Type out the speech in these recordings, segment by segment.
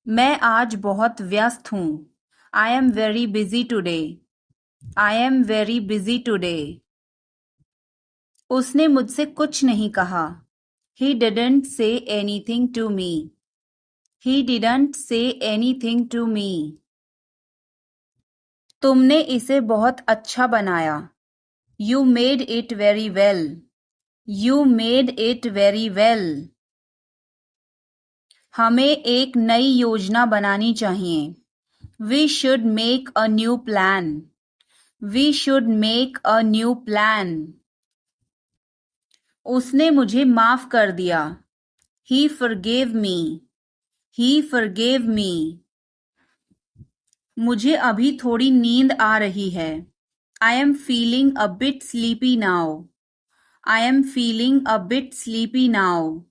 मैं आज बहुत व्यस्त हूँ. I am very busy today. I am very busy today. उसने मुझसे कुछ नहीं कहा. He didn't say anything to me. He didn't say anything to me. तुमने इसे बहुत अच्छा बनाया. You made it very well. You made it very well. हमें एक नई योजना बनानी चाहिए. We should make a new plan. We should make a new plan. उसने मुझे माफ कर दिया. He forgave me. He forgave me. मुझे अभी थोड़ी नींद आ रही है. I am feeling a bit sleepy now. I am feeling a bit sleepy now.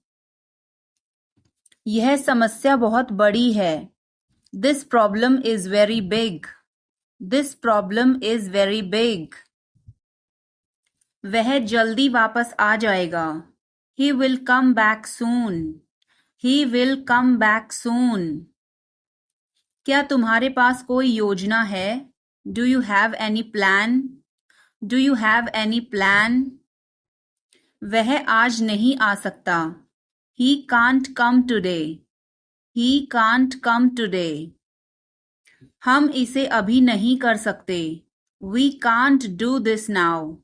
यह समस्या बहुत बड़ी है. This problem is very big. This problem is very big. वह जल्दी वापस आ जाएगा. He will come back soon. He will come back soon. क्या तुम्हारे पास कोई योजना है? Do you have any plan? Do you have any plan? वह आज नहीं आ सकता. He can't come today. He can't come today. हम इसे अभी नहीं कर सकते. We can't do this now.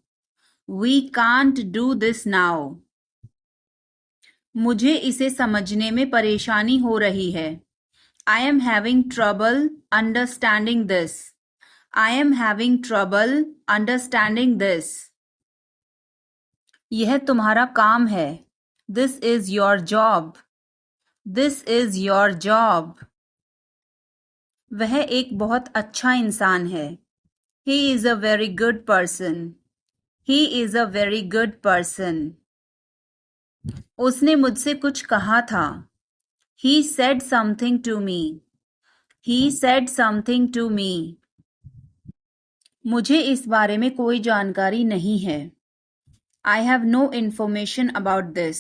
We can't do this now. मुझे इसे समझने में परेशानी हो रही है. I am having trouble understanding this. I am having trouble understanding this. यह तुम्हारा काम है. This is your job. This is your job. वह एक बहुत अच्छा इंसान है. He is a very good person. He is a very good person. उसने मुझसे कुछ कहा था. He said something to me. He said something to me. मुझे इस बारे में कोई जानकारी नहीं है. I have no information about this.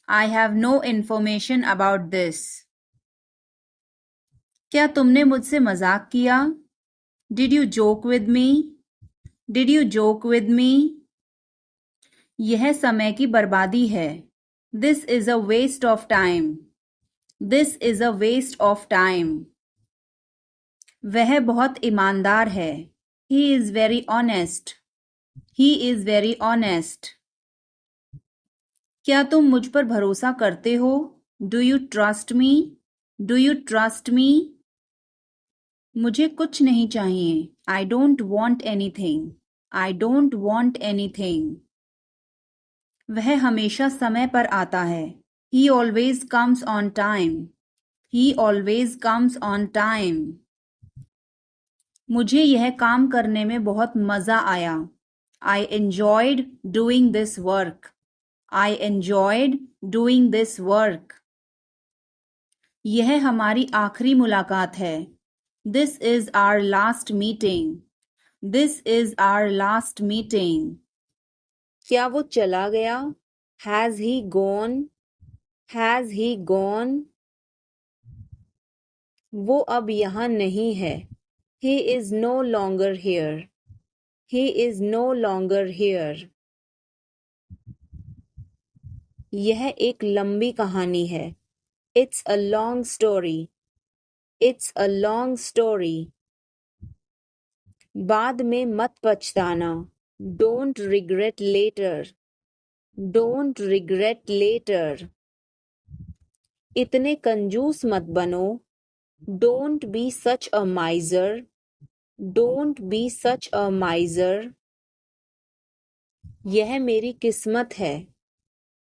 I have no information about this. क्या तुमने मुझसे मजाक किया? Did you joke with me? Did you joke with me? यह समय की बर्बादी है. This is a waste of time. This is a waste of time. वह बहुत ईमानदार है. He is very honest. He is very honest. क्या तुम मुझ पर भरोसा करते हो? Do you trust me? Do you trust me? मुझे कुछ नहीं चाहिए. I don't want anything. I don't want anything. वह हमेशा समय पर आता है. He always comes on time. He always comes on time. मुझे यह काम करने में बहुत मजा आया. I enjoyed doing this work. I enjoyed doing this work. यह हमारी आखिरी मुलाकात है. This is our last meeting. This is our last meeting. क्या वो चला गया? Has he gone? Has he gone? वो अब यहाँ नहीं है. He is no longer here. He is no longer here. यह एक लंबी कहानी है. It's a long story. It's a long story. बाद में मत पछताना. Don't regret later. Don't regret later. इतने कंजूस मत बनो. Don't be such a miser. Don't be such a miser. यह मेरी किस्मत है.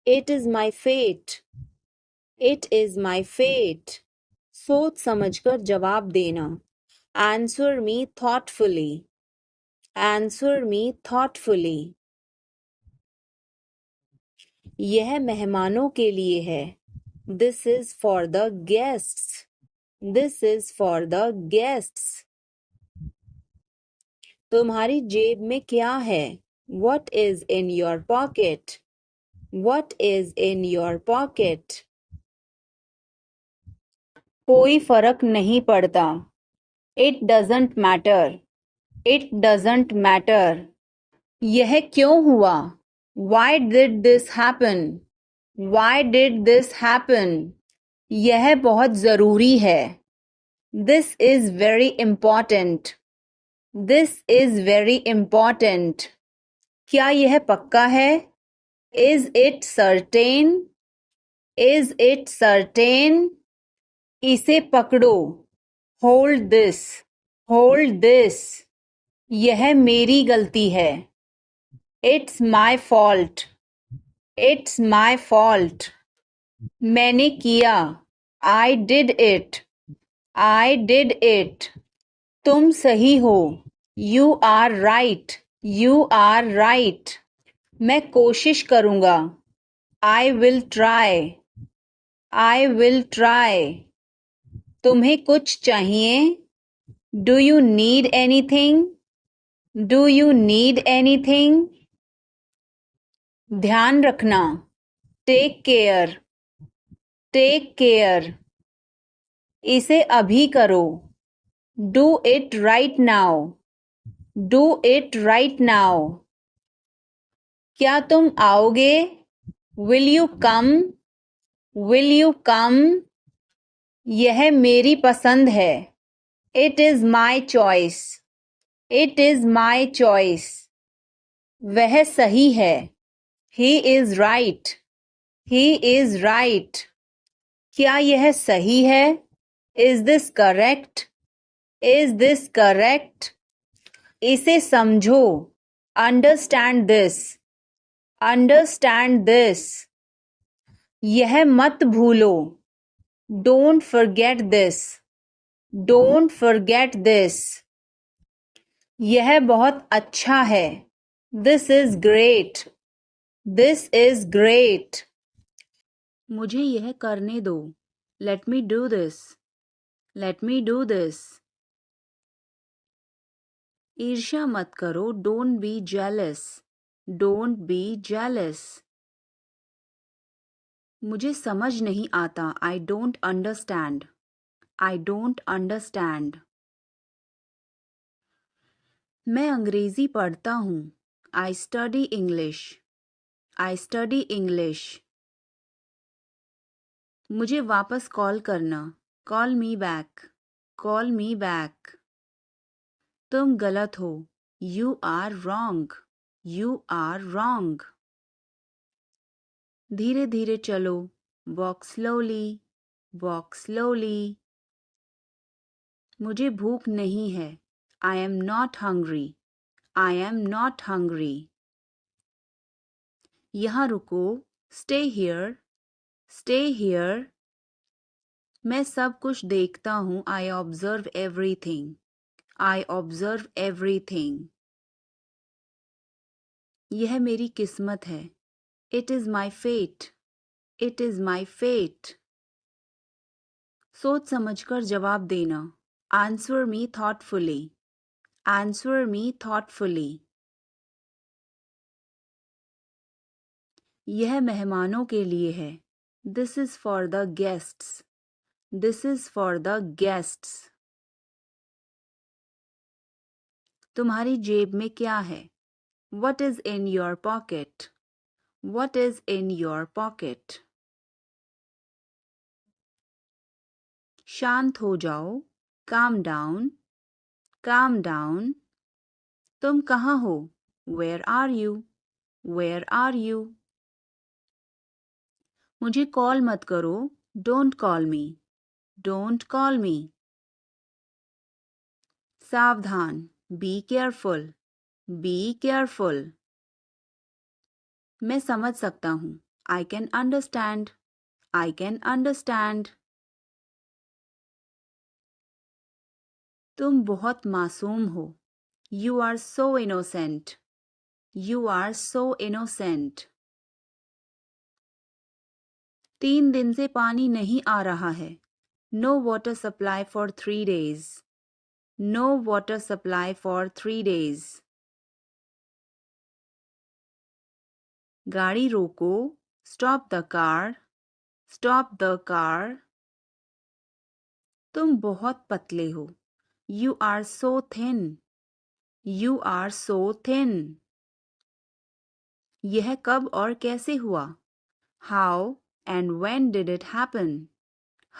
It is my fate. It is my fate. सोच समझकर जवाब देना. Answer me thoughtfully. Answer me thoughtfully. यह मेहमानों के लिए है. This is for the guests. This is for the guests. तुम्हारी जेब में क्या है? What is in your pocket? What is in your pocket? कोई फर्क नहीं पड़ता. It doesn't matter. It doesn't matter. यह क्यों हुआ? Why did this happen? Why did this happen? यह बहुत ज़रूरी है. This is very important. This is very important. क्या यह पक्का है? Is it certain? Is it certain? इसे पकड़ो. Hold this. Hold this. यह मेरी गलती है. It's my fault. It's my fault. मैंने किया. I did it. I did it. तुम सही हो. You are right. You are right. मैं कोशिश करूँगा. I will try. I will try. तुम्हें कुछ चाहिए? Do you need anything? Do you need anything? ध्यान रखना. Take care. Take care. इसे अभी करो. Do it right now. Do it right now. क्या तुम आओगे? Will you come? Will you come? यह मेरी पसंद है. It is my choice. It is my choice. वह सही है. He is right. He is right. क्या यह सही है? Is this correct? Is this correct? इसे समझो. Understand this. Understand this. यह मत भूलो. Don't forget this. Don't forget this. यह बहुत अच्छा है. This is great. This is great. मुझे यह करने दो. Let me do this. Let me do this. ईर्ष्या मत करो. Don't be jealous. Don't be jealous. मुझे समझ नहीं आता. I don't understand. I don't understand. मैं अंग्रेजी पढ़ता हूँ. I study English. I study English. मुझे वापस कॉल करना. Call me back. Call me back. तुम गलत हो. You are wrong. You are wrong. धीरे धीरे चलो. Walk slowly. Walk slowly. मुझे भूख नहीं है. I am not hungry. I am not hungry. यहाँ रुको. Stay here. Stay here. मैं सब कुछ देखता हूँ. I observe everything. I observe everything. यह मेरी किस्मत है. It is my fate. It is my fate. सोच समझकर जवाब देना. Answer me thoughtfully. Answer me thoughtfully. यह मेहमानों के लिए है. This is for the guests. This is for the guests. तुम्हारी जेब में क्या है? What is in your pocket? What is in your pocket? शांत हो जाओ. Calm down. Calm down. तुम कहाँ हो? Where are you? Where are you? मुझे कॉल मत करो. Don't call me. Don't call me. सावधान. Be careful. Be careful. मैं समझ सकता हूँ. I can understand. I can understand. तुम बहुत मासूम हो. You are so innocent. You are so innocent. 3 दिन से पानी नहीं आ रहा है. No water supply for 3 days. No water supply for 3 days. गाड़ी रोको. Stop the car. Stop the car. तुम बहुत पतले हो. You are so thin. You are so thin. यह कब और कैसे हुआ? How and when did it happen?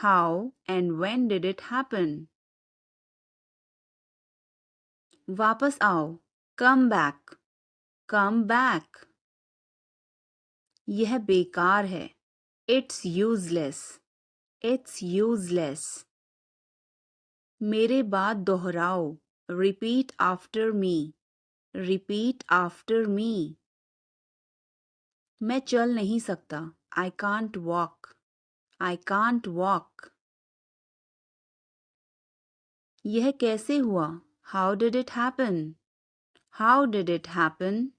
How and when did it happen? वापस आओ. Come back. Come back. यह बेकार है. It's useless. It's useless. मेरे बाद दोहराओ. Repeat after me. Repeat after me. मैं चल नहीं सकता. I can't walk. I can't walk. यह कैसे हुआ? How did it happen? How did it happen?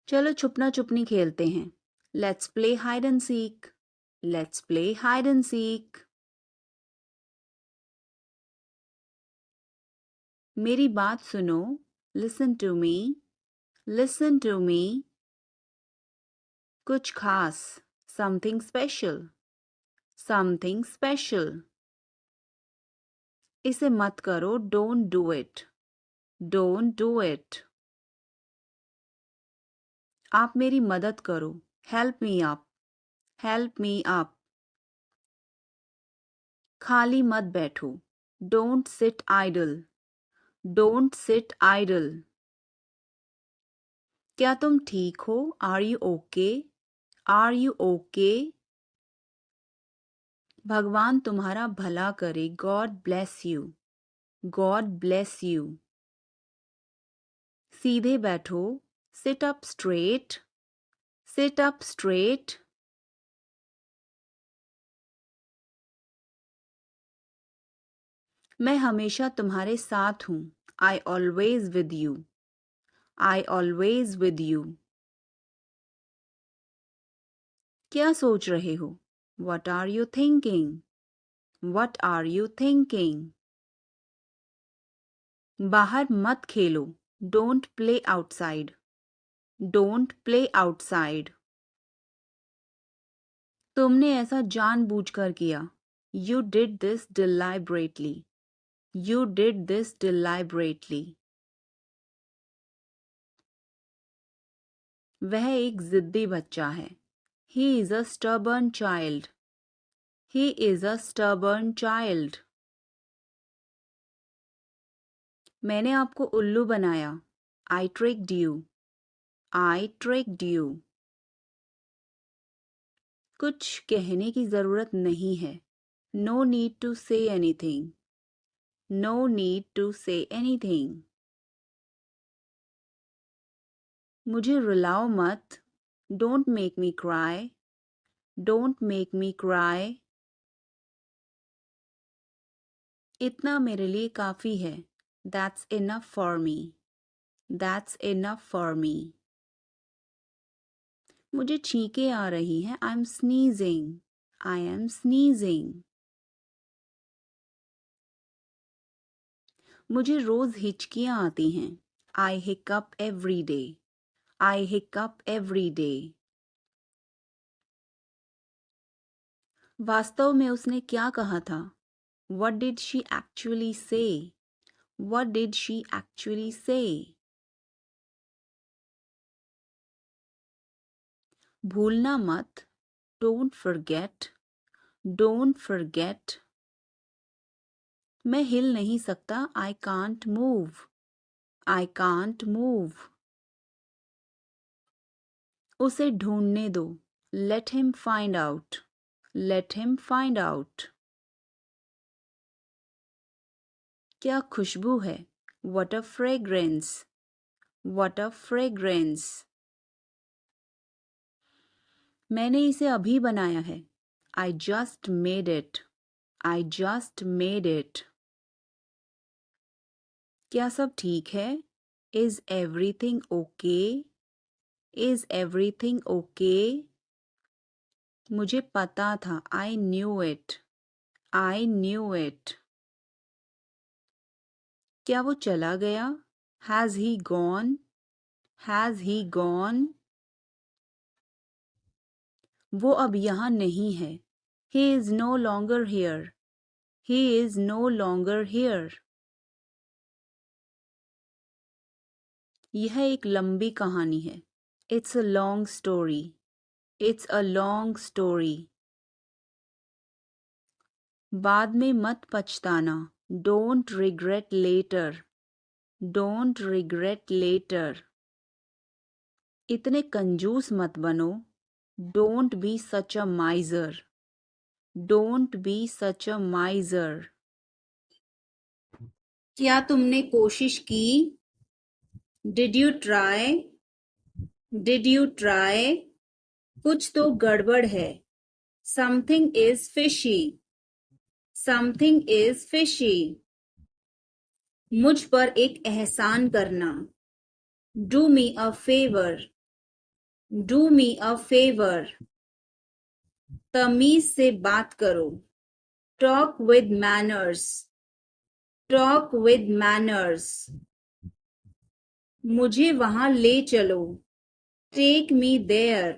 चलो छुपना छुपनी खेलते हैं. Let's play hide and seek. Let's play hide and seek. मेरी बात सुनो. Listen to me. Listen to me. कुछ खास. Something special. Something special. इसे मत करो. Don't do it. Don't do it. आप मेरी मदद करो. Help me up. Help me up. खाली मत बैठो. Don't sit idle. Don't sit idle. क्या तुम ठीक हो? Are you okay? Are you okay? भगवान तुम्हारा भला करे. God bless you. God bless you. सीधे बैठो. Sit up straight. Sit up straight. मैं हमेशा तुम्हारे साथ हूँ. I always with you. I always with you. क्या सोच रहे हो? What are you thinking? What are you thinking? बाहर मत खेलो. Don't play outside. Don't play outside. तुमने ऐसा जानबूझकर किया. You did this deliberately. You did this deliberately. वह एक जिद्दी बच्चा है. He is a stubborn child. He is a stubborn child. मैंने आपको उल्लू बनाया. I tricked you. I tricked you. कुछ कहने की जरूरत नहीं है. No need to say anything. No need to say anything. मुझे रुलाओ मत. Don't make me cry. Don't make me cry. इतना मेरे लिए काफी है. That's enough for me. That's enough for me. मुझे छींकें आ रही हैं. I'm sneezing. I am sneezing. मुझे रोज हिचकियां आती हैं. I hiccup every day. I hiccup every day. वास्तव में उसने क्या कहा था? What did she actually say? What did she actually say? भूलना मत. Don't forget. Don't forget. मैं हिल नहीं सकता. I can't move. I can't move. उसे ढूंढने दो. Let him find out. Let him find out. क्या खुशबू है? What a fragrance. What a fragrance. मैंने इसे अभी बनाया है. I just made it. I just made it. क्या सब ठीक है? Is everything okay? Is everything okay? मुझे पता था. I knew it. I knew it. क्या वो चला गया? Has he gone? Has he gone? वो अब यहाँ नहीं है. He is no longer here. He is no longer here. यह एक लंबी कहानी है. It's a long story. It's a long story. बाद में मत पछताना. Don't regret later. Don't regret later. इतने कंजूस मत बनो. Don't be such a miser. Don't be such a miser. क्या तुमने कोशिश की? Did you try? Did you try? कुछ तो गड़बड़ है. Something is fishy. Something is fishy. मुझ पर एक एहसान करना. Do me a favor. Do me a favor. तमीज से बात करो. Talk with manners. Talk with manners. मुझे वहां ले चलो. Take me there.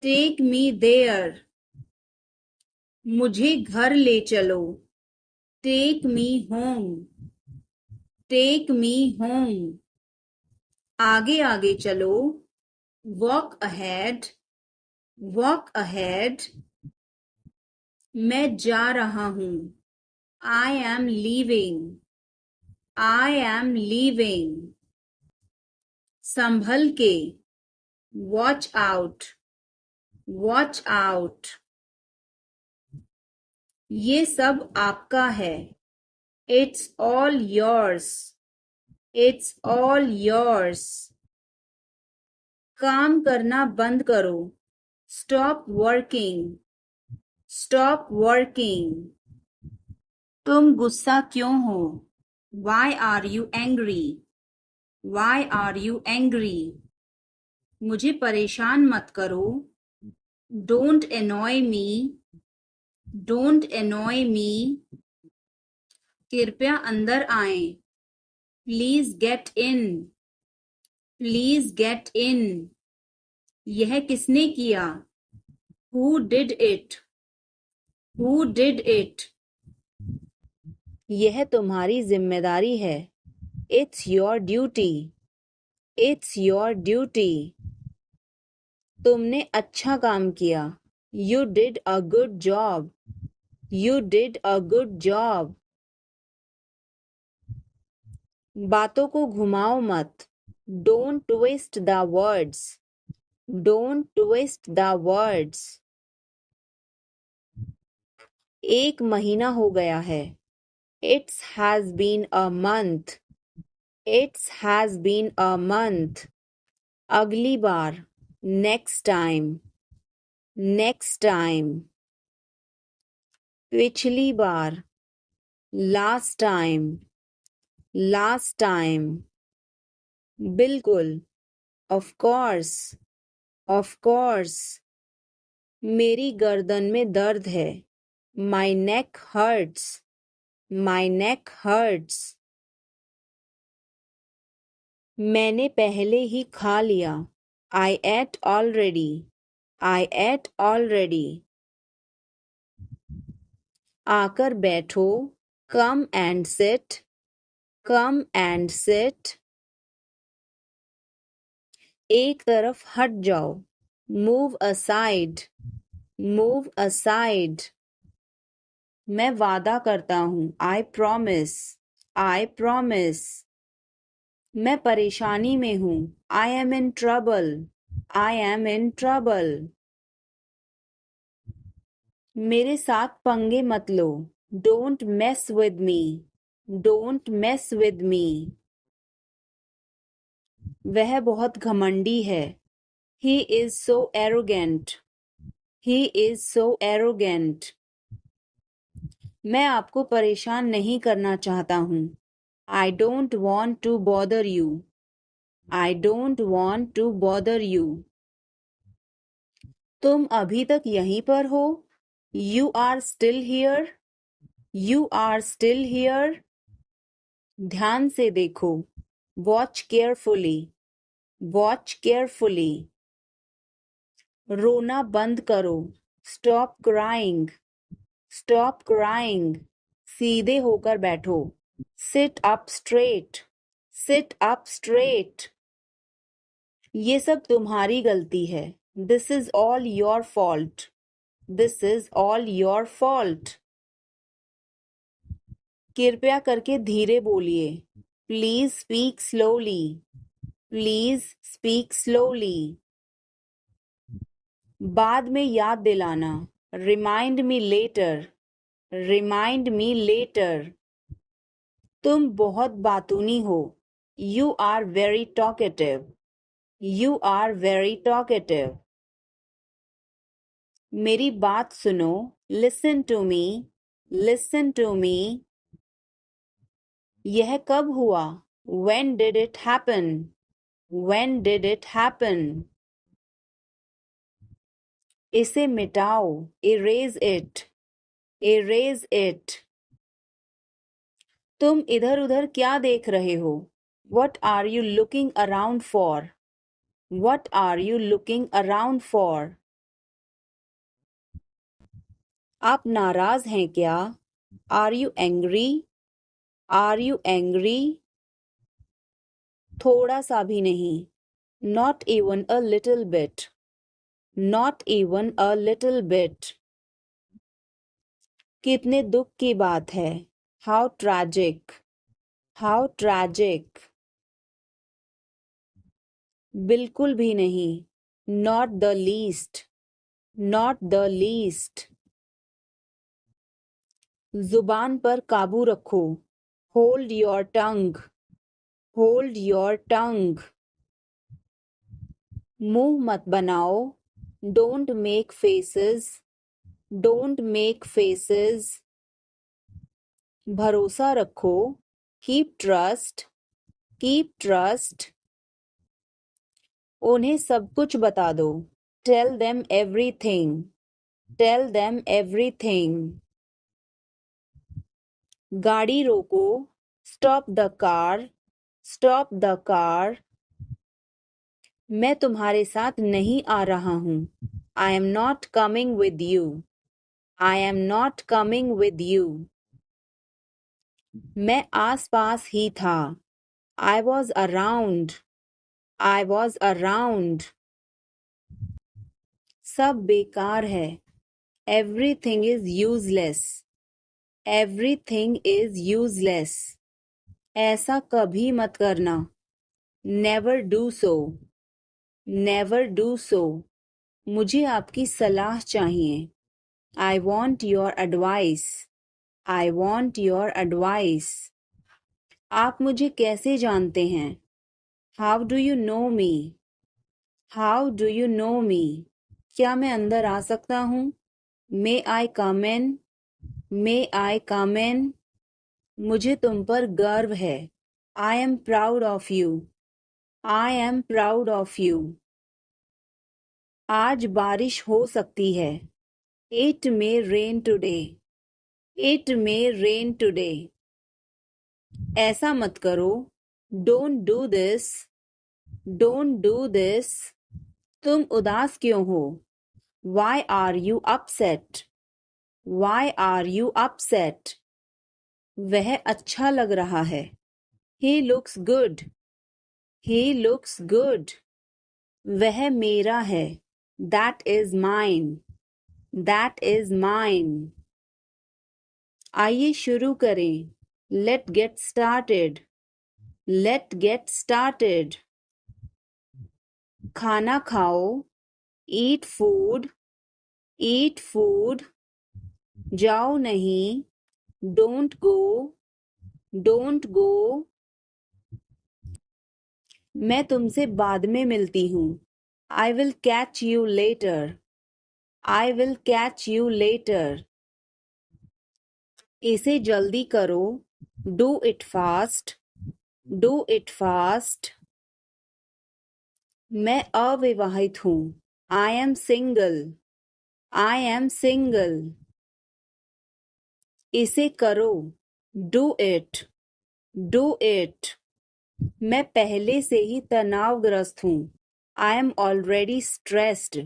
Take me there. मुझे घर ले चलो. Take me home. Take me home. आगे आगे चलो. Walk ahead. Walk ahead. मैं जा रहा हूँ. I am leaving. I am leaving. संभल के. Watch out. Watch out. ये सब आपका है. It's all yours. It's all yours. काम करना बंद करो. Stop working. Stop working. तुम गुस्सा क्यों हो? Why are you angry? Why are you angry? मुझे परेशान मत करो. Don't annoy me. Don't annoy me. कृपया अंदर आएं. Please get in. Please get in. यह किसने किया? Who did it? Who did it? यह तुम्हारी जिम्मेदारी है. It's your duty. It's your duty. तुमने अच्छा काम किया. You did a good job. You did a good job. बातों को घुमाओ मत. Don't twist the words. Don't twist the words. एक महीना हो गया है. It has been a month. It has been a month. अगली बार. Next time. Next time. पिछली बार. Last time. Last time. बिल्कुल. Of course. Of course. मेरी गर्दन में दर्द है. My neck hurts. My neck hurts. मैंने पहले ही खा लिया. I ate already. I ate already. आकर बैठो. Come and sit. Come and sit. एक तरफ हट जाओ. Move aside. Move aside. मैं वादा करता हूँ. I promise. I promise. मैं परेशानी में हूँ. I am in trouble. I am in trouble. मेरे साथ पंगे मत लो. Don't mess with me. Don't mess with me. वह बहुत घमंडी है. He is so arrogant. He is so arrogant. मैं आपको परेशान नहीं करना चाहता हूँ. I don't want to bother you. I don't want to bother you. तुम अभी तक यहीं पर हो? You are still here. You are still here. ध्यान से देखो. Watch carefully. Watch carefully. रोना बंद करो. Stop crying. Stop crying. सीधे होकर बैठो. Sit up straight. Sit up straight. ये सब तुम्हारी गलती है. This is all your fault. This is all your fault. कृपया करके धीरे बोलिए. Please speak slowly. Please speak slowly. बाद में याद दिलाना. Remind me later. Remind me later. तुम बहुत बातूनी हो. You are very talkative. You are very talkative. मेरी बात सुनो. Listen to me. Listen to me. यह कब हुआ? When did it happen? When did it happen? इसे मिटाओ. Erase it. Erase it. तुम इधर उधर क्या देख रहे हो? What are you looking around for? What are you looking around for? आप नाराज हैं क्या? Are you angry? Are you angry? थोड़ा सा भी नहीं. Not even a little bit. Not even a little bit. कितने दुख की बात है. How tragic. How tragic. बिल्कुल भी नहीं. Not the least. Not the least. जुबान पर काबू रखो. Hold your tongue. Hold your tongue. मुंह मत बनाओ. Don't make faces. Don't make faces. भरोसा रखो. Keep trust. Keep trust. उन्हें सब कुछ बता दो. Tell them everything. Tell them everything. गाड़ी रोको. Stop the car. Stop the car. मैं तुम्हारे साथ नहीं आ रहा हूँ. I am not coming with you. I am not coming with you. मैं आस-पास ही था. I was around. I was around. सब बेकार है. Everything is useless. Everything is useless. ऐसा कभी मत करना. Never do so. Never do so. मुझे आपकी सलाह चाहिए. I want your advice. I want your advice. आप मुझे कैसे जानते हैं? How do you know me? How do you know me? क्या मैं अंदर आ सकता हूँ? May I come in? May I come in? मुझे तुम पर गर्व है. I am proud of you. I am proud of you. आज बारिश हो सकती है. It may rain today. It may rain today. ऐसा मत करो. Don't do this. Don't do this. तुम उदास क्यों हो? Why are you upset? Why are you upset? वह अच्छा लग रहा है. He looks good. He looks good. वह मेरा है. That is mine. That is mine. आइए शुरू करें. Let's get started. Let's get started. खाना खाओ. Eat food. Eat food. जाओ नहीं. Don't go. Don't go. मैं तुमसे बाद में मिलती हूँ. I will catch you later. I will catch you later. इसे जल्दी करो. Do it fast. Do it fast. मैं अविवाहित हूँ. I am single. I am single. इसे करो. Do it. Do it. मैं पहले से ही तनावग्रस्त हूँ. I am already stressed.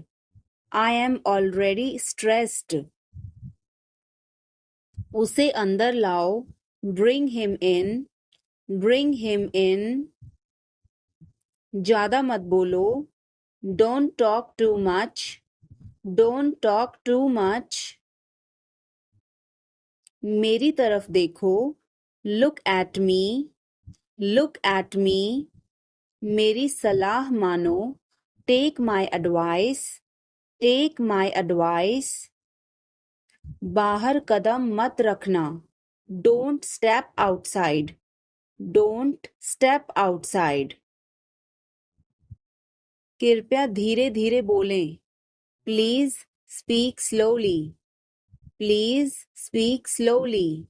I am already stressed. उसे अंदर लाओ. Bring him in. Bring him in. ज़्यादा मत बोलो. Don't talk too much. Don't talk too much. मेरी तरफ देखो. Look at me. Look at me. मेरी सलाह मानो. Take my advice. Take my advice. बाहर कदम मत रखना. Don't step outside. Don't step outside. कृपया धीरे धीरे बोलें. Please speak slowly. Please speak slowly.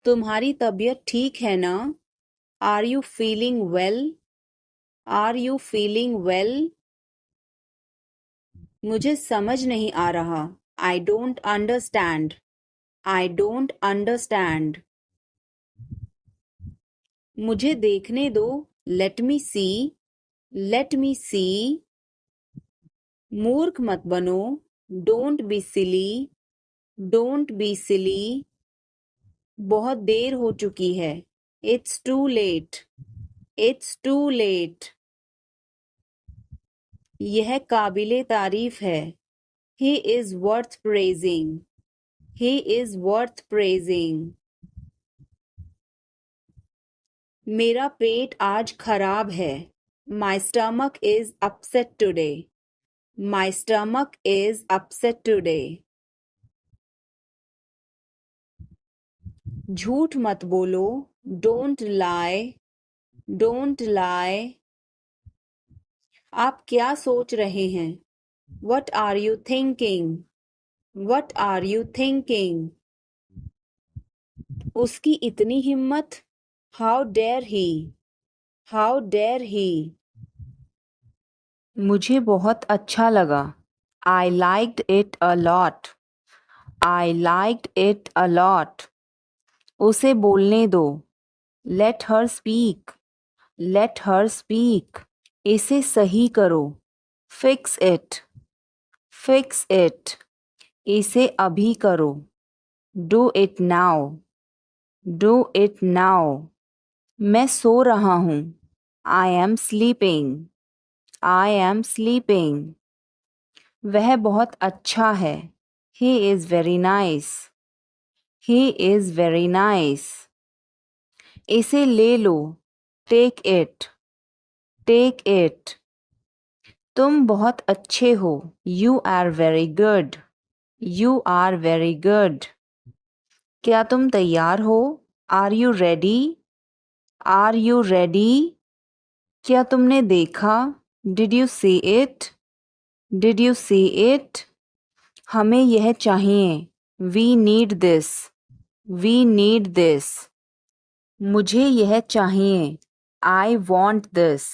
तुम्हारी तबीयत ठीक है ना? Are you feeling well? Are you feeling well? मुझे समझ नहीं आ रहा. I don't understand. I don't understand. मुझे देखने दो. Let me see. Let me see. मूर्ख मत बनो. Don't be silly. Don't be silly. बहुत देर हो चुकी है. It's too late. It's too late. यह काबिले तारीफ है. He is worth praising. He is worth praising. मेरा पेट आज खराब है. My stomach is upset today. My stomach is upset today. झूठ मत बोलो. Don't lie. Don't lie. आप क्या सोच रहे हैं? What are you thinking? What are you thinking? उसकी इतनी हिम्मत. How dare he? How dare he? मुझे बहुत अच्छा लगा. I liked it a lot. I liked it a lot. उसे बोलने दो. Let her speak. Let her speak. इसे सही करो. Fix it. Fix it. इसे अभी करो. Do it now. Do it now. मैं सो रहा हूँ. I am sleeping. I am sleeping. वह बहुत अच्छा है. He is very nice. He is very nice. इसे ले लो. Take it. Take it. तुम बहुत अच्छे हो. You are very good. You are very good. क्या तुम तैयार हो? Are you ready? Are you ready? क्या तुमने देखा? Did you see it? Did you see it? हमें यह चाहिए. We need this. We need this. मुझे यह चाहिए. I want this.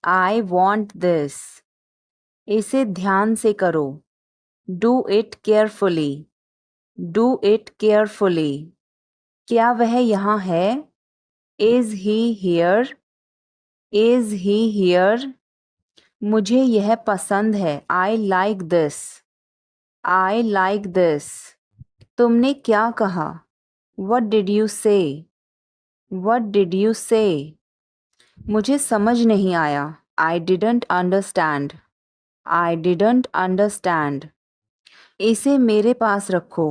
I want this. इसे ध्यान से करो. Do it carefully. Do it carefully. क्या वह यहाँ है? Is he here? Is he here? मुझे यह पसंद है. I like this. I like this. तुमने क्या कहा? What did you say? What did you say? मुझे समझ नहीं आया. I didn't understand. I didn't understand. इसे मेरे पास रखो.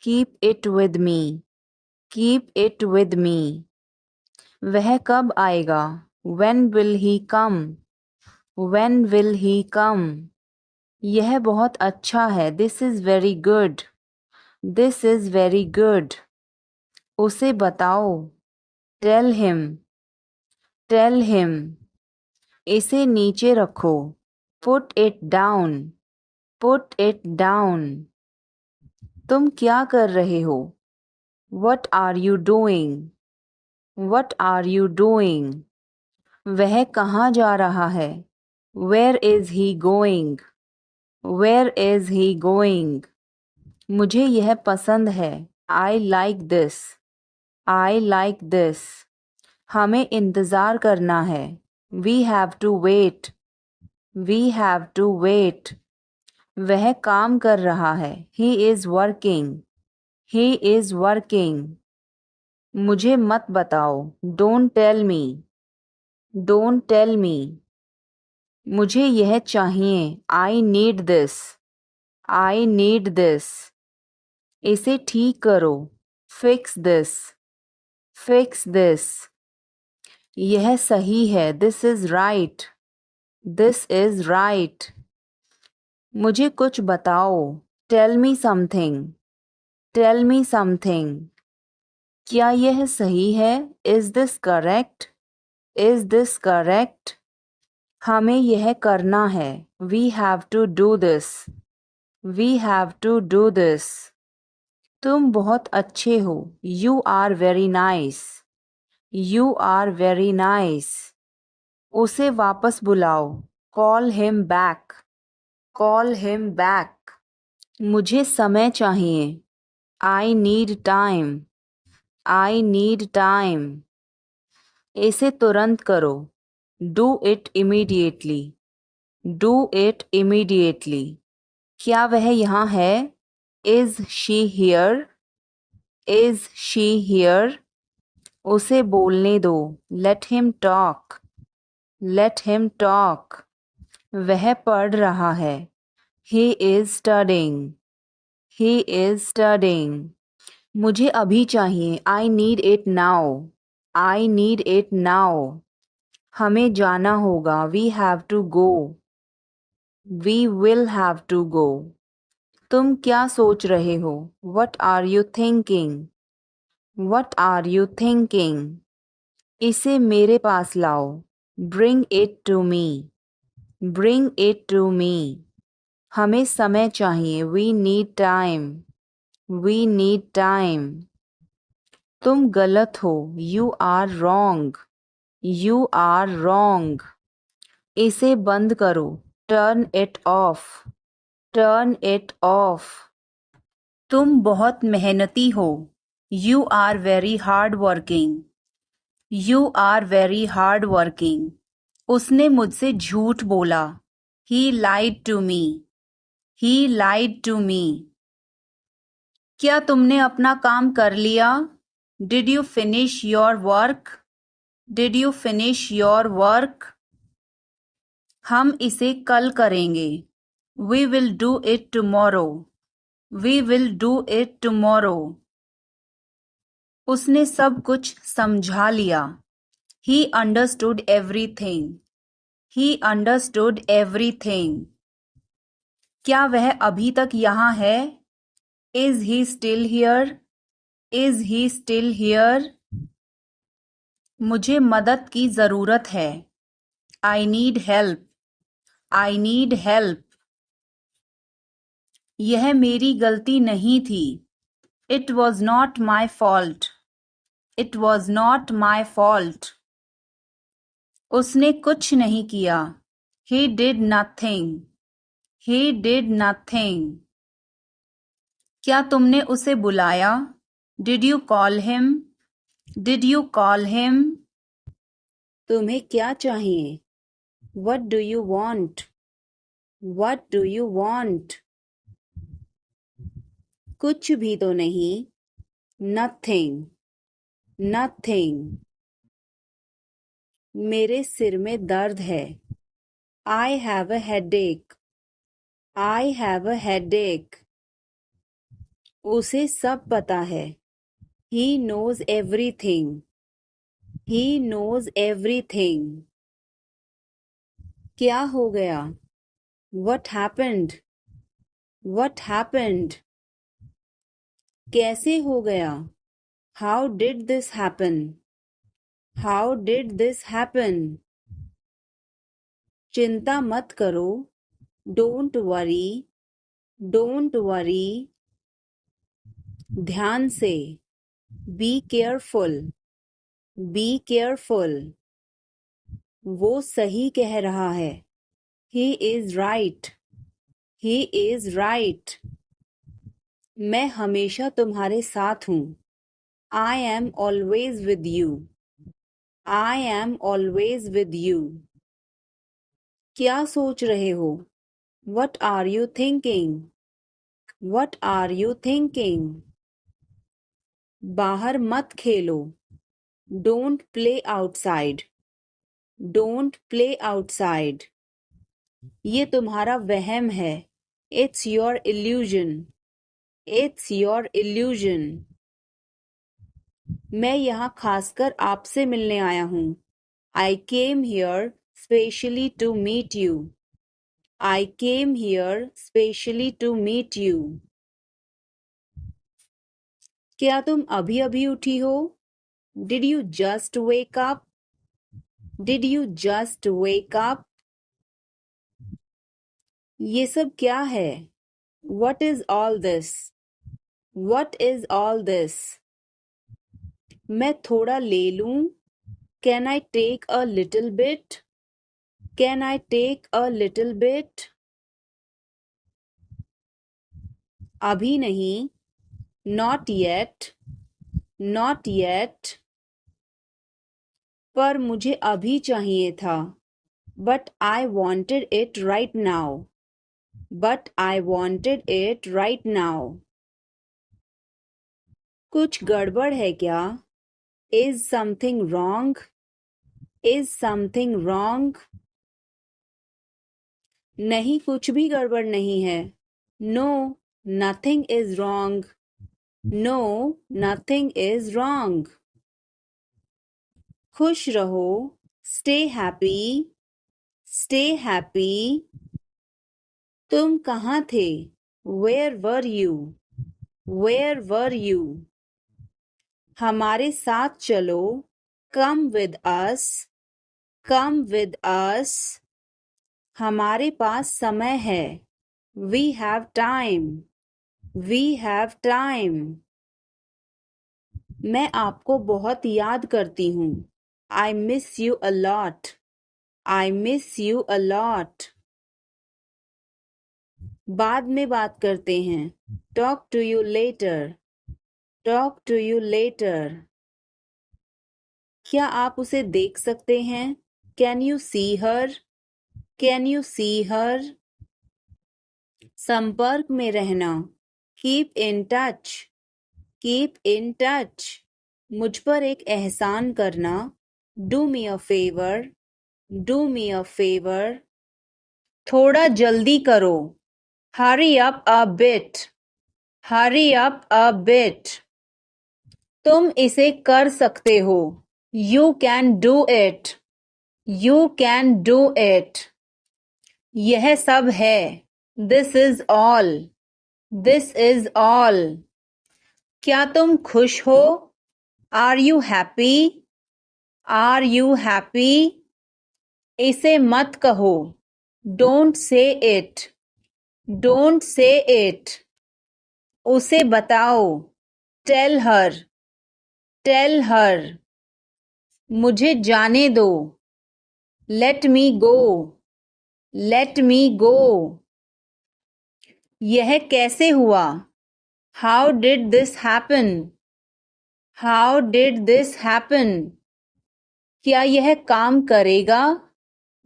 Keep it with me. Keep it with me. वह कब आएगा? When will he come? When will he come? यह बहुत अच्छा है. This is very good. This is very good. उसे बताओ. Tell him. Tell him. इसे नीचे रखो. Put it down. Put it down. तुम क्या कर रहे हो? What are you doing? What are you doing? वह कहाँ जा रहा है? Where is he going? Where is he going? मुझे यह पसंद है. I like this. I like this. हमें इंतज़ार करना है. We have to wait. We have to wait. वह काम कर रहा है. He is working. He is working. मुझे मत बताओ. Don't tell me. Don't tell me. मुझे यह चाहिए. I need this. I need this. इसे ठीक करो. Fix this. Fix this. यह सही है. This is right. This is right. मुझे कुछ बताओ. Tell me something. Tell me something. क्या यह सही है? Is this correct? Is this correct? हमें यह करना है. We have to do this. We have to do this. तुम बहुत अच्छे हो. You are very nice. You are very nice. उसे वापस बुलाओ. Call him back. Call him back. मुझे समय चाहिए. I need time. I need time. इसे तुरंत करो. Do it immediately. Do it immediately. क्या वह यहाँ है? Is she here? Is she here? उसे बोलने दो. Let him talk. Let him talk. वह पढ़ रहा है. He is studying. He is studying. मुझे अभी चाहिए. I need it now. I need it now. हमें जाना होगा. We have to go. We will have to go. तुम क्या सोच रहे हो? What are you thinking? What are you thinking? इसे मेरे पास लाओ. Bring it to me. Bring it to me. हमें समय चाहिए. We need time. We need time. तुम गलत हो. You are wrong. You are wrong. इसे बंद करो. Turn it off. Turn it off. तुम बहुत मेहनती हो. You are very hardworking. You are very hardworking. उसने मुझसे झूठ बोला. He lied to me. He lied to me. क्या तुमने अपना काम कर लिया? Did you finish your work? Did you finish your work? हम इसे कल करेंगे. We will do it tomorrow. We will do it tomorrow. उसने सब कुछ समझा लिया. He understood everything. He understood everything. क्या वह अभी तक यहाँ है? Is he still here? Is he still here? मुझे मदद की ज़रूरत है. I need help. I need help. यह मेरी गलती नहीं थी. It was not my fault. It was not my fault. उसने कुछ नहीं किया. He did nothing. He did nothing. क्या तुमने उसे बुलाया? Did you call him? Did you call him? तुम्हें क्या चाहिए? What do you want? What do you want? कुछ भी तो नहीं. Nothing. Nothing. मेरे सिर में दर्द है. I have a headache. I have a headache. उसे सब पता है. He knows everything. He knows everything. क्या हो गया? What happened? What happened? कैसे हो गया? How did this happen? How did this happen? चिंता मत करो. Don't worry. Don't worry. ध्यान से. Be careful. Be careful. वो सही कह रहा है. He is right. He is right. मैं हमेशा तुम्हारे साथ हूँ. I am always with you. I am always with you. क्या सोच रहे हो? What are you thinking? What are you thinking? बाहर मत खेलो. Don't play outside. Don't play outside. ये तुम्हारा वहम है. It's your illusion. It's your illusion. मैं यहाँ खासकर आपसे मिलने आया हूँ. I came here specially to meet you. I came here specially to meet you. क्या तुम अभी अभी उठी हो? Did you just wake up? Did you just wake up? ये सब क्या है? What is all this? What is all this? मैं थोड़ा ले लूं? Can I take a little bit? Can I take a little bit? अभी नहीं. Not yet. Not yet. पर मुझे अभी चाहिए था. But I wanted it right now. But I wanted it right now. कुछ गड़बड़ है क्या? Is something wrong? Is something wrong? नहीं, कुछ भी गड़बड़ नहीं है. No, nothing is wrong. No, nothing is wrong. खुश रहो. Stay happy. Stay happy. तुम कहाँ थे? Where were you? Where were you? हमारे साथ चलो. Come with us. Come with us. हमारे पास समय है. We have time. We have time. मैं आपको बहुत याद करती हूँ. I miss you a lot. I miss you a lot. बाद में बात करते हैं. Talk to you later. Talk to you later. क्या आप उसे देख सकते हैं? Can you see her? Can you see her? संपर्क में रहना. Keep in touch. Keep in touch. मुझ पर एक एहसान करना. Do me a favor. Do me a favor. थोड़ा जल्दी करो. Hurry up a bit. Hurry up a bit. तुम इसे कर सकते हो. You can do it. You can do it. यह सब है. This is all. This is all. क्या तुम खुश हो? Are you happy? Are you happy? इसे मत कहो. Don't say it. Don't say it. उसे बताओ. Tell her. Tell her. मुझे जाने दो. Let me go. Let me go. यह कैसे हुआ? How did this happen? How did this happen? क्या यह काम करेगा?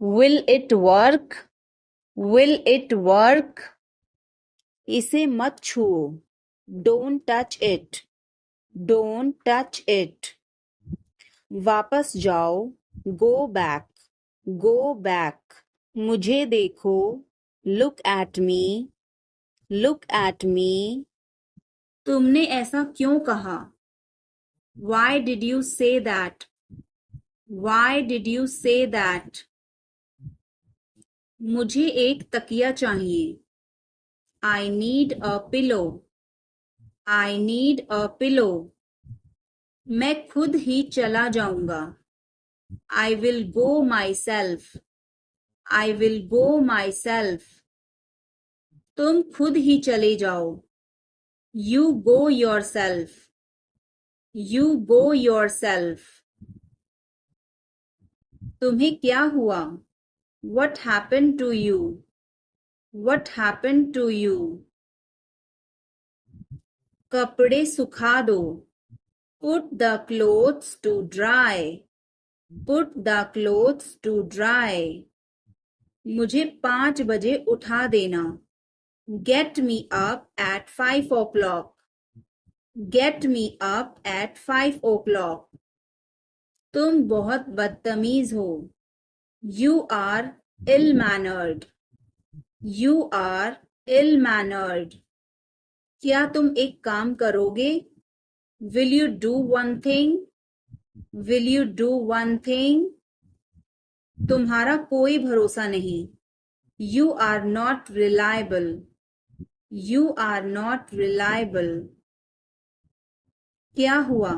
Will it work? Will it work? इसे मत छुओ. Don't touch it. Don't touch it. वापस जाओ. Go back. Go back. मुझे देखो. Look at me. Look at me. तुमने ऐसा क्यों कहा? Why did you say that? Why did you say that? मुझे एक तकिया चाहिए. I need a pillow. I need a pillow. मैं खुद ही चला जाऊंगा. I will go myself. I will go myself. तुम खुद ही चले जाओ. You go yourself. You go yourself. तुम्हें क्या हुआ? What happened to you? What happened to you? कपड़े सुखा दो. Put the clothes to dry. Put the clothes to dry. मुझे 5 बजे उठा देना। Get me up at 5 o'clock. Get me up at 5 o'clock. तुम बहुत बदतमीज हो। You are ill-mannered. You are ill-mannered. क्या तुम एक काम करोगे? Will you do one thing? Will you do one thing? तुम्हारा कोई भरोसा नहीं। You are not reliable. You are not reliable. क्या हुआ?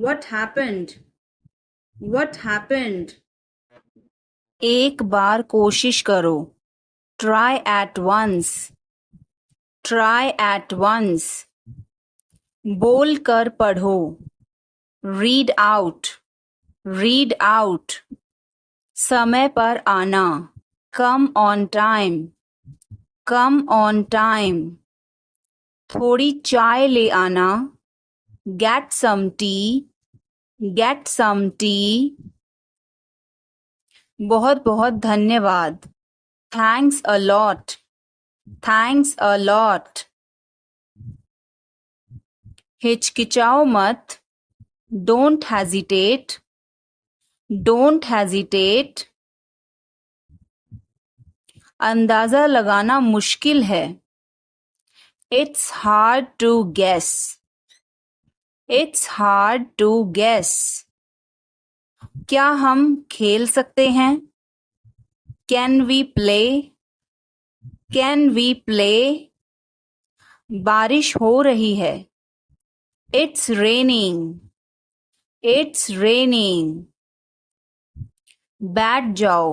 What happened? What happened? एक बार कोशिश करो। Try at once. Try at once. बोल कर पढ़ो। Read out. Read out. समय पर आना। Come on time. Come on time. थोड़ी चाय ले आना। Get some tea. Get some tea. बहुत बहुत धन्यवाद। Thanks a lot. Thanks a lot. हिचकिचाओ मत। Don't hesitate. Don't hesitate. अंदाजा लगाना मुश्किल है। It's hard to guess. It's hard to guess. क्या हम खेल सकते हैं? Can we play? Can we play? बारिश हो रही है। It's raining. It's raining. बैठ जाओ।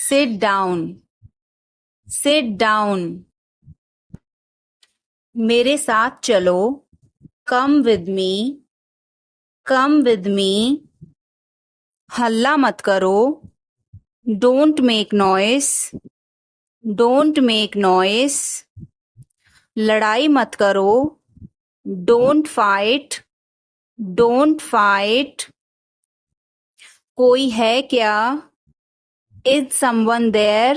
Sit down. Sit down. मेरे साथ चलो। Come with me. Come with me. हल्ला मत करो। Don't make noise. Don't make noise. लड़ाई मत करो। Don't fight. Don't fight. कोई है क्या? Is someone there?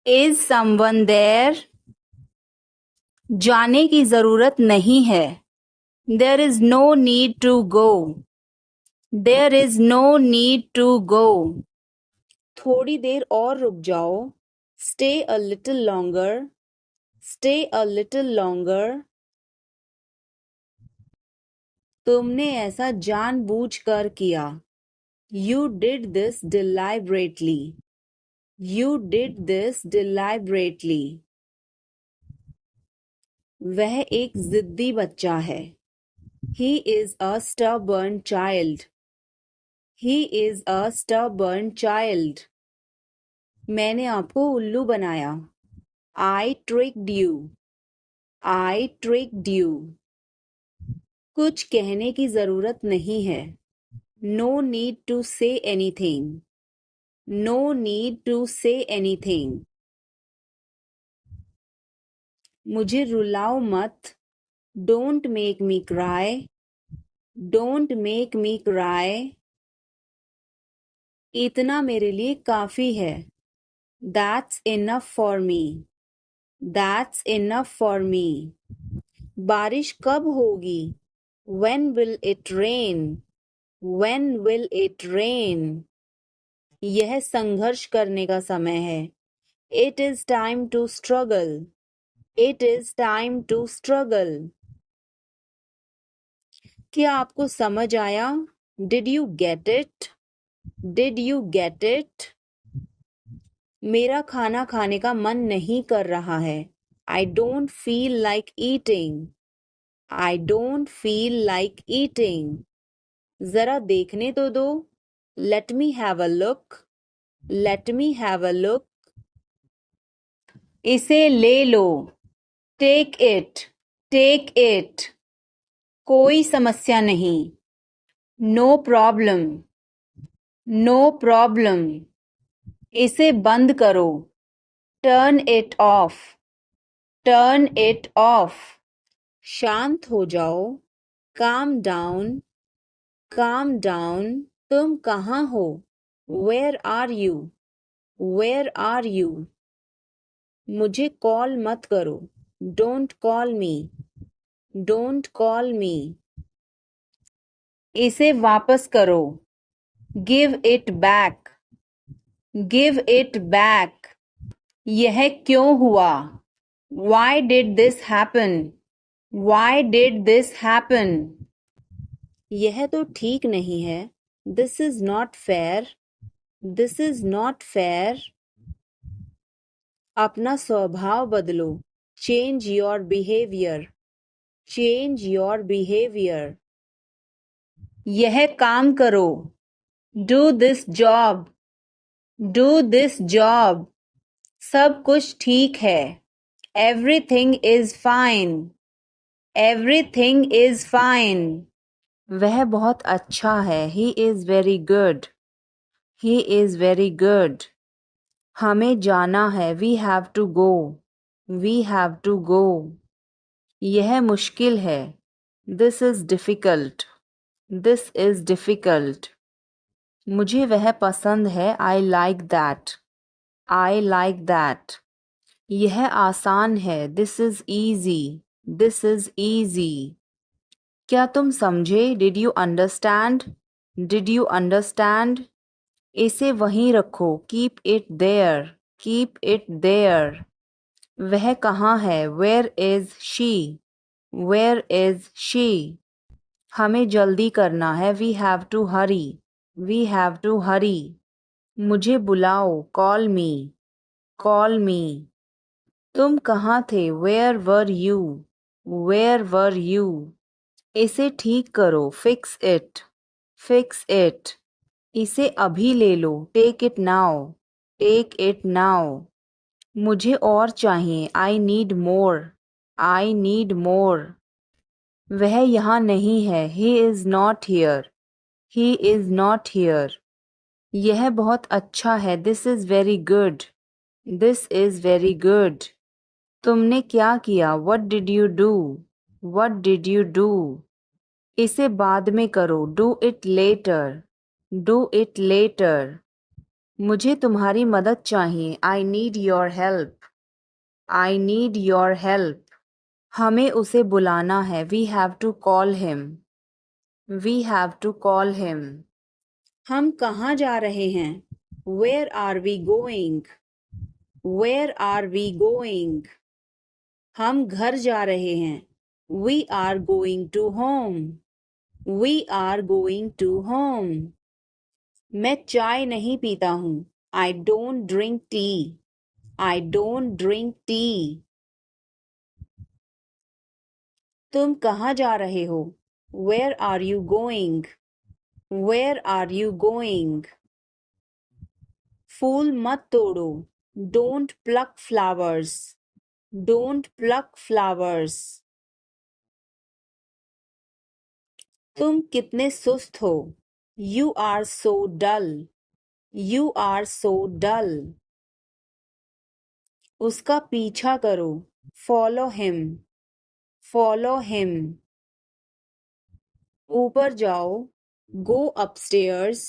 Is someone there? जाने की जरूरत नहीं है। There is no need to go. There is no need to go. थोड़ी देर और रुक जाओ। Stay a little longer. Stay a little longer. तुमने ऐसा जानबूझकर किया। You did this deliberately. You did this deliberately. वह एक जिद्दी बच्चा है। He is a stubborn child. He is a stubborn child. मैंने आपको उल्लू बनाया। I tricked you. I tricked you. कुछ कहने की जरूरत नहीं है। No need to say anything. No need to say anything. मुझे रुलाओ मत। Don't make me cry. Don't make me cry. इतना मेरे लिए काफी है। That's enough for me. That's enough for me. बारिश कब होगी? When will it rain? When will it rain? यह संघर्ष करने का समय है। It is time to struggle. It is time to struggle. क्या आपको समझ आया? Did you get it? Did you get it? मेरा खाना खाने का मन नहीं कर रहा है। I don't feel like eating. I don't feel like eating. जरा देखने तो दो। Let me have a look. Let me have a look. इसे ले लो। Take it. Take it. कोई समस्या नहीं। No problem. No problem. इसे बंद करो। Turn it off. Turn it off. शांत हो जाओ। Calm down. Calm down. तुम कहाँ हो? Where are you? Where are you? मुझे कॉल मत करो. Don't call me. Don't call me. इसे वापस करो. Give it back. Give it back. यह क्यों हुआ? Why did this happen? Why did this happen? यह तो ठीक नहीं है. This is not fair. This is not fair. अपना स्वभाव बदलो. Change your behavior. Change your behavior. यह काम करो. Do this job. Do this job. सब कुछ ठीक है. Everything is fine. Everything is fine. वह बहुत अच्छा है. He is very good. He is very good. हमें जाना है. We have to go. We have to go. यह मुश्किल है. This is difficult. This is difficult. मुझे वह पसंद है. I like that. I like that. यह आसान है. This is easy. This is easy. क्या तुम समझे? Did you understand? Did you understand? इसे वहीं रखो. Keep it there. Keep it there. वह कहाँ है? Where is she? Where is she? हमें जल्दी करना है. We have to hurry. We have to hurry. मुझे बुलाओ. Call me. Call me. तुम कहाँ थे? Where were you? Where were you? इसे ठीक करो. Fix it. Fix it. इसे अभी ले लो. Take it now. Take it now. मुझे और चाहिए. I need more. I need more. वह यहाँ नहीं है. He is not here. He is not here. यह बहुत अच्छा है. This is very good. This is very good. तुमने क्या किया? What did you do? What did you do? इसे बाद में करो. Do it later. Do it later. मुझे तुम्हारी मदद चाहिए. I need your help. I need your help. हमें उसे बुलाना है. We have to call him. We have to call him. हम कहाँ जा रहे हैं? Where are we going? Where are we going? हम घर जा रहे हैं. We are going to home. We are going to home. मैं चाय नहीं पीता हूँ. I don't drink tea. I don't drink tea. तुम कहाँ जा रहे हो? Where are you going? Where are you going? फूल मत तोड़ो. Don't pluck flowers. Don't pluck flowers. तुम कितने सुस्त हो. You are so dull. You are so dull. उसका पीछा करो. Follow him. Follow him. ऊपर जाओ. Go upstairs.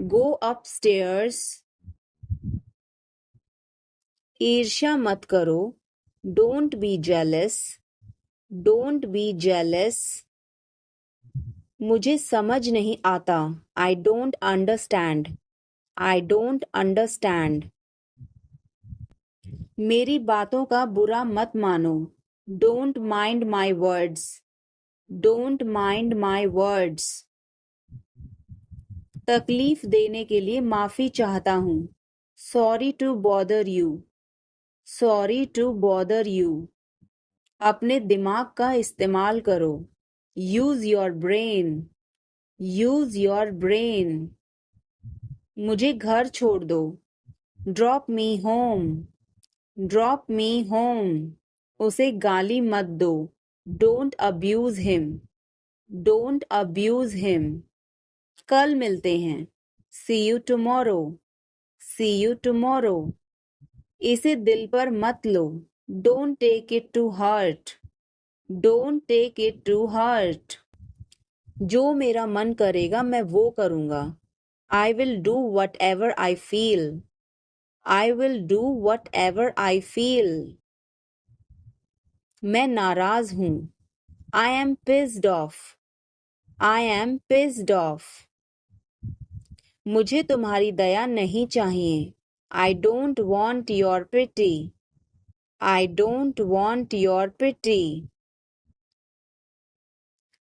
Go upstairs. ईर्ष्या मत करो. Don't be jealous. Don't be jealous. मुझे समझ नहीं आता. I don't understand. I don't understand. मेरी बातों का बुरा मत मानो. Don't mind my words. Don't mind my words. तकलीफ देने के लिए माफी चाहता हूँ. Sorry to bother you. Sorry to bother you. अपने दिमाग का इस्तेमाल करो. Use your brain. Use your brain. मुझे घर छोड़ दो. Drop me home. Drop me home. उसे गाली मत दो. Don't abuse him. Don't abuse him. कल मिलते हैं. See you tomorrow. See you tomorrow. इसे दिल पर मत लो. Don't take it to heart. Don't take it to heart. जो मेरा मन करेगा मैं वो करूँगा. I will do whatever I feel. I will do whatever I feel. मैं नाराज हूँ. I am pissed off. I am pissed off. मुझे तुम्हारी दया नहीं चाहिए. I don't want your pity. I don't want your pity.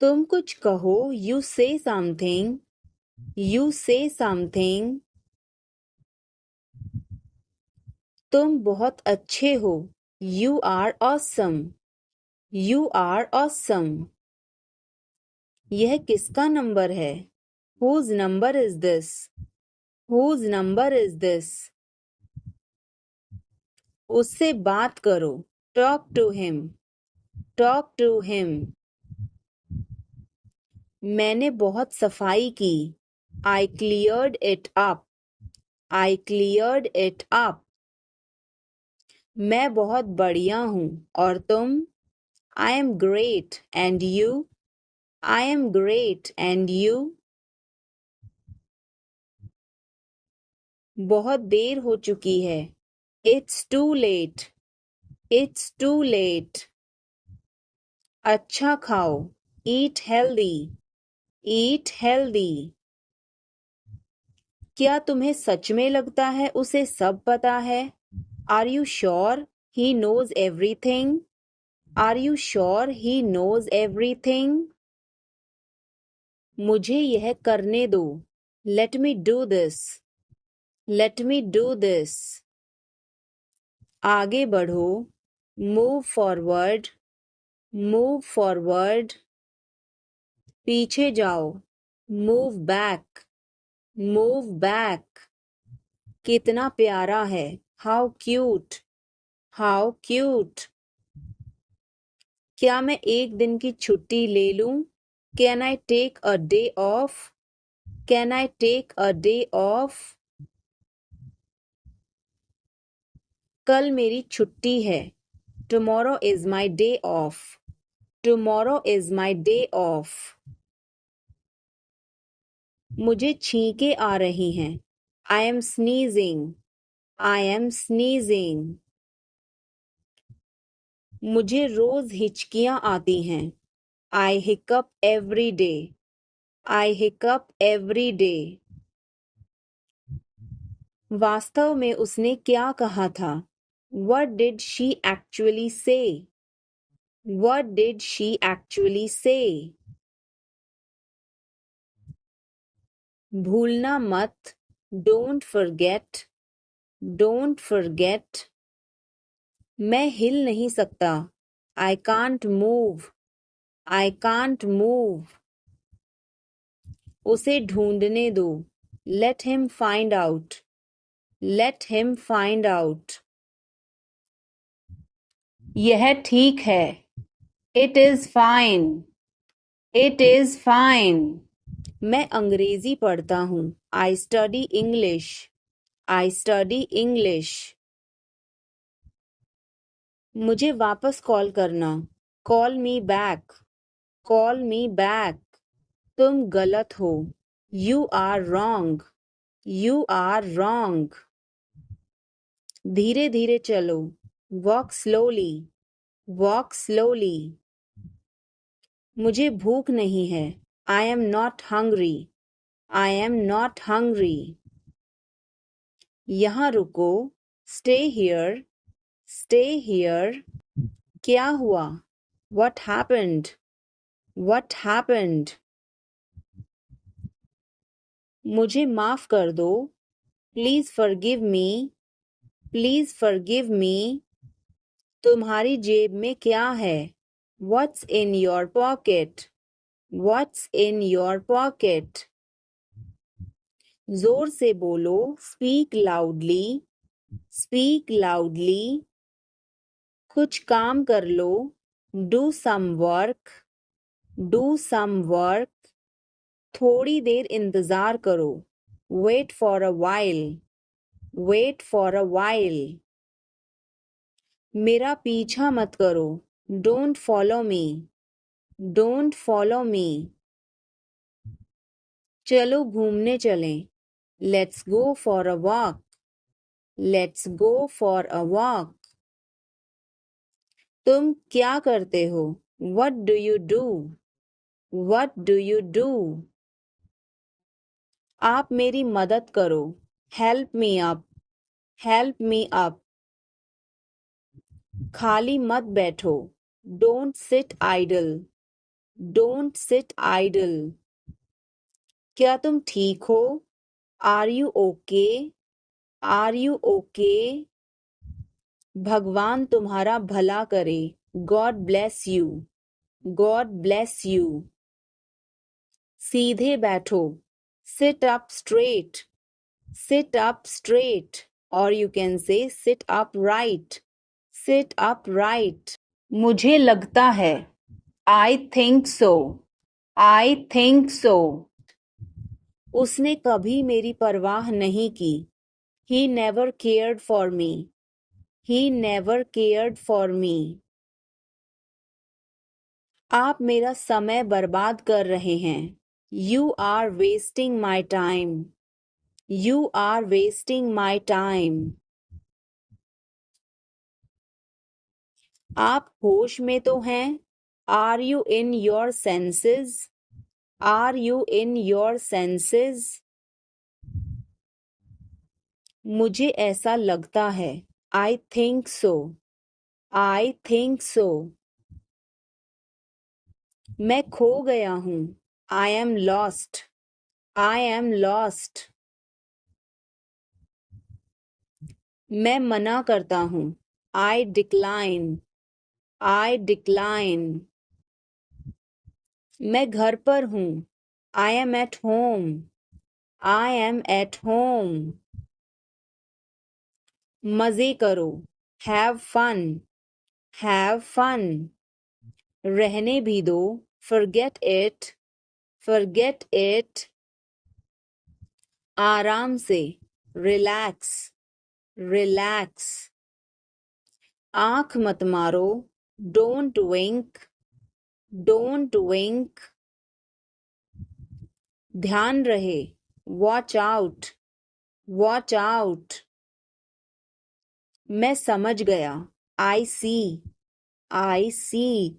तुम कुछ कहो. You say something. You say something. तुम बहुत अच्छे हो. You are awesome. You are awesome. यह किसका नंबर है? Whose number is this? Whose number is this? उससे बात करो. Talk to him. Talk to him. मैंने बहुत सफाई की. I cleared it up. I cleared it up. मैं बहुत बढ़िया हूँ. और तुम? I am great. And you? I am great. And you? बहुत देर हो चुकी है. It's too late. It's too late. अच्छा खाओ. Eat healthy. Eat healthy. क्या तुम्हें सच में लगता है उसे सब पता है? Are you sure he knows everything? Are you sure he knows everything? मुझे यह करने दो. Let me do this. Let me do this. आगे बढ़ो. Move forward. Move forward. पीछे जाओ. Move back. Move back. कितना प्यारा है. How cute. How cute. क्या मैं एक दिन की छुट्टी ले लूं? Can I take a day off? Can I take a day off? कल मेरी छुट्टी है. Tomorrow is my day off. Tomorrow is my day off. मुझे छींकें आ रही हैं. I am sneezing. I am sneezing. मुझे रोज हिचकियां आती हैं. I hiccup every day. I hiccup every day. वास्तव में उसने क्या कहा था? What did she actually say? What did she actually say? भूलना मत. Don't forget. Don't forget. मैं हिल नहीं सकता. I can't move. I can't move. उसे ढूंढने दो. Let him find out. Let him find out. यह ठीक है. It is fine. It is fine. मैं अंग्रेजी पढ़ता हूँ. I study English. I study English. मुझे वापस कॉल करना. Call me back. Call me back. तुम गलत हो. You are wrong. You are wrong. धीरे धीरे चलो. Walk slowly. Walk slowly. मुझे भूख नहीं है. I am not hungry. I am not hungry. यहाँ रुको. Stay here. Stay here. क्या हुआ? What happened? What happened? मुझे माफ कर दो. Please forgive me. Please forgive me. तुम्हारी जेब में क्या है? What's in your pocket? What's in your pocket? जोर से बोलो. Speak loudly. Speak loudly. कुछ काम कर लो. Do some work. Do some work. थोड़ी देर इंतजार करो. Wait for a while. Wait for a while. मेरा पीछा मत करो. Don't follow me. Don't follow me. चलो घूमने चलें. Let's go for a walk. Let's go for a walk. तुम क्या करते हो? What do you do? What do you do? आप मेरी मदद करो. Help me up. Help me up. खाली मत बैठो. Don't sit idle. Don't sit idle. क्या तुम ठीक हो? Are you okay? Are you okay? भगवान तुम्हारा भला करे. God bless you. God bless you. सीधे बैठो. Sit up straight. Sit up straight. Or you can say sit upright. Sit upright. मुझे लगता है. I think so. I think so. उसने कभी मेरी परवाह नहीं की. He never cared for me. He never cared for me. आप मेरा समय बर्बाद कर रहे हैं. You are wasting my time. You are wasting my time. आप होश में तो हैं? Are you in your senses? Are you in your senses? मुझे ऐसा लगता है. I think so. I think so. मैं खो गया हूँ. I am lost. I am lost. मैं मना करता हूँ. I decline. I decline. मैं घर पर हूँ. I am at home. I am at home. मजे करो. Have fun. Have fun. रहने भी दो. Forget it. Forget it. आराम से. Relax. Relax. आँख मत मारो. Don't wink. Don't wink. ध्यान रहे. Watch out. Watch out. मैं समझ गया. I see. I see.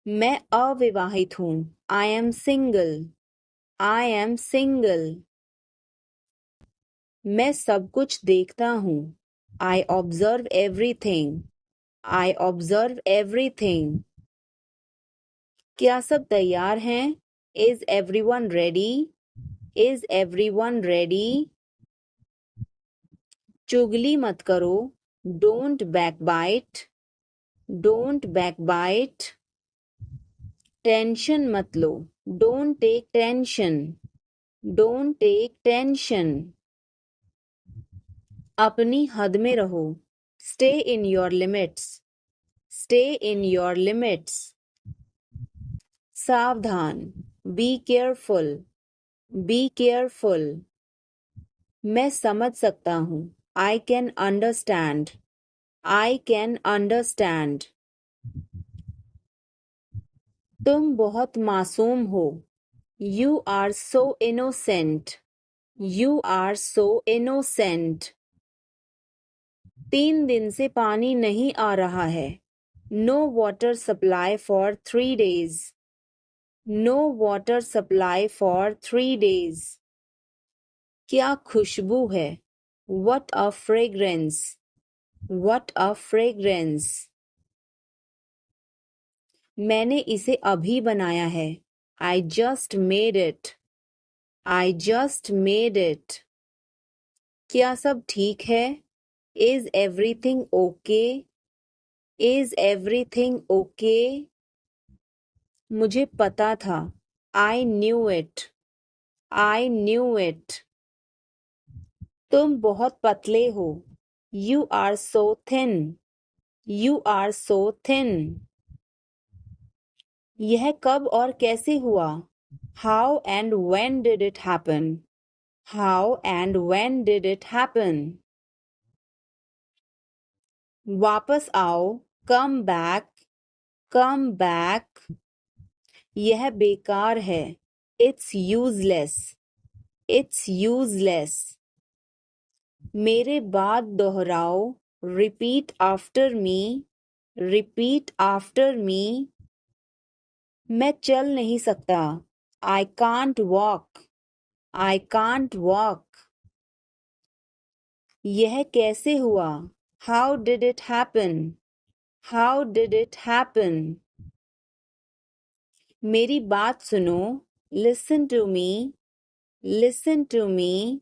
मैं अविवाहित हूँ. I am single. I am single. मैं सब कुछ देखता हूँ. I observe everything. I observe everything. क्या सब तैयार हैं? Is everyone ready? Is everyone ready? चुगली मत करो. Don't backbite. Don't backbite. Tension मत लो. Don't take tension. Don't take tension. अपनी हद में रहो. Stay in your limits. Stay in your limits. सावधान. Be careful. Be careful. मैं समझ सकता हूँ. I can understand. I can understand. तुम बहुत मासूम हो. You are so innocent. You are so innocent. 3 दिन से पानी नहीं आ रहा है. No water supply for 3 days. No water supply for 3 days. क्या खुशबू है. What a fragrance. What a fragrance. मैंने इसे अभी बनाया है. I just made it. I just made it. क्या सब ठीक है? Is everything okay? Is everything okay? मुझे पता था. I knew it. I knew it. तुम बहुत पतले हो. You are so thin. You are so thin. यह कब और कैसे हुआ? How and when did it happen? How and when did it happen? वापस आओ. Come back. Come back. यह बेकार है. It's useless. It's useless. मेरे बाद दोहराओ, repeat after me, repeat after me. मैं चल नहीं सकता, I can't walk, I can't walk. यह कैसे हुआ, how did it happen, how did it happen. मेरी बात सुनो, listen to me, listen to me.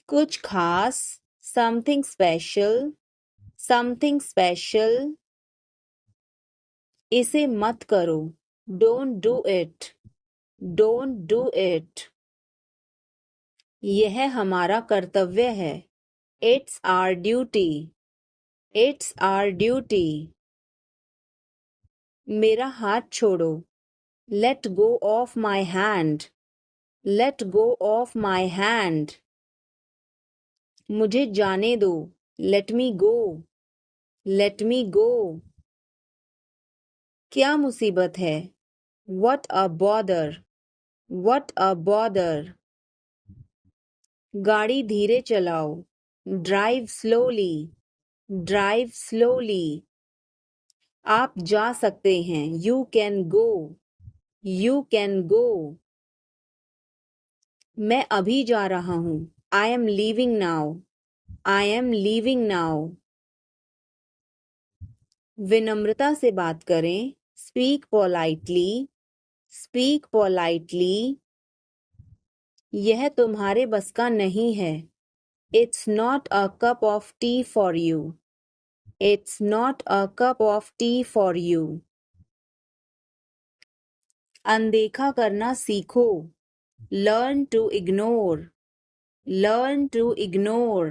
कुछ खास, समथिंग स्पेशल, समथिंग स्पेशल। इसे मत करो, don't do it, don't do it. यह हमारा कर्तव्य है, it's our duty, it's our duty. मेरा हाथ छोड़ो, let go of my hand, let go of my hand. मुझे जाने दो, लेट मी गो, लेट मी गो। क्या मुसीबत है, what a bother, what a bother. गाड़ी धीरे चलाओ, ड्राइव स्लोली, ड्राइव स्लोली। आप जा सकते हैं, you can go, you can go. मैं अभी जा रहा हूँ, I am leaving now, I am leaving now. विनम्रता से बात करें, स्पीक पोलाइटली, स्पीक पोलाइटली। यह तुम्हारे बस का नहीं है, it's not a cup of tea for you, it's not a cup of tea for you. अनदेखा करना सीखो, learn to ignore, learn to ignore.